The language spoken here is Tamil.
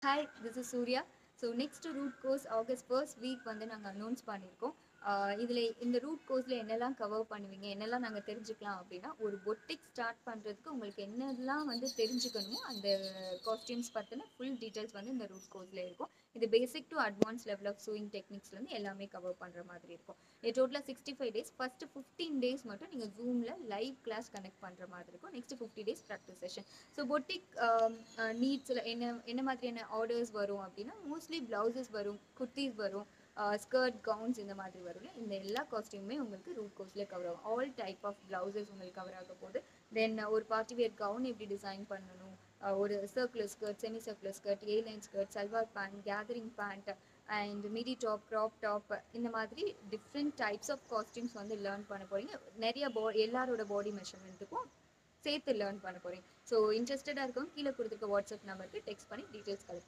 Hi, this is Surya. So next root course August first week வந்து நாங்கள் அனௌன்ஸ் பண்ணியிருக்கோம். இதில் இந்த ரூட் கோர்ஸில் என்னெல்லாம் கவர் பண்ணுவீங்க, என்னெல்லாம் நாங்கள் தெரிஞ்சுக்கலாம் அப்படின்னா, ஒரு பொட்டிக் ஸ்டார்ட் பண்ணுறதுக்கு உங்களுக்கு என்னெல்லாம் வந்து தெரிஞ்சுக்கணுமோ அந்த காஸ்டியூம்ஸ் பற்றின ஃபுல் டீட்டெயில்ஸ் வந்து இந்த ரூட் கோர்ஸில் இருக்கும். இது basic to advance level of sewing டெக்னிக்ஸ்லேருந்து எல்லாமே கவர் பண்ணுற மாதிரி இருக்கும். இது டோட்டலாக 65 days. ஃபஸ்ட்டு 15 days மட்டும் நீங்கள் ஜூமில் லைவ் கிளாஸ் கனெக்ட் பண்ணுற மாதிரி இருக்கும். Next 50 days practice session. So boutique நீட்ஸில் என்ன மாதிரியான ஆர்டர்ஸ் வரும் அப்படின்னா, மோஸ்ட்லி ப்ளவுசஸ் வரும், குர்த்திஸ் வரும், ஸ்கர்ட் கவுன்ஸ் இந்த மாதிரி வரும். இந்த எல்லா காஸ்டியூமே உங்களுக்கு ரூட் கோர்ஸில் கவர் ஆகும். ஆல் டைப் ஆஃப் ப்ளவுசஸ் உங்களுக்கு கவர் ஆக போகுது. தென் ஒரு பார்ட்டி வேர் கவுன் எப்படி டிசைன் பண்ணணும், ஒரு circular skirt, semi circular skirt, A line skirt, salwar pant, gathering pant and midi top, crop top, இந்த மாதிரி டிஃப்ரெண்ட் டைப்ஸ் ஆஃப் காஸ்டியூம்ஸ் வந்து லேர்ன் பண்ண போகிறீங்க. நிறைய எல்லாரோட பாடி மெஷர்மெண்ட்டுக்கும் சேர்த்து லேர்ன் பண்ண போகிறீங்க. ஸோ இன்ட்ரெஸ்டடாக இருக்கவங்க கீழே கொடுத்துருக்க வாட்ஸ்அப் நம்பருக்கு டெக்ஸ்ட் பண்ணி டீட்டெயில்ஸ் கலெக்ட்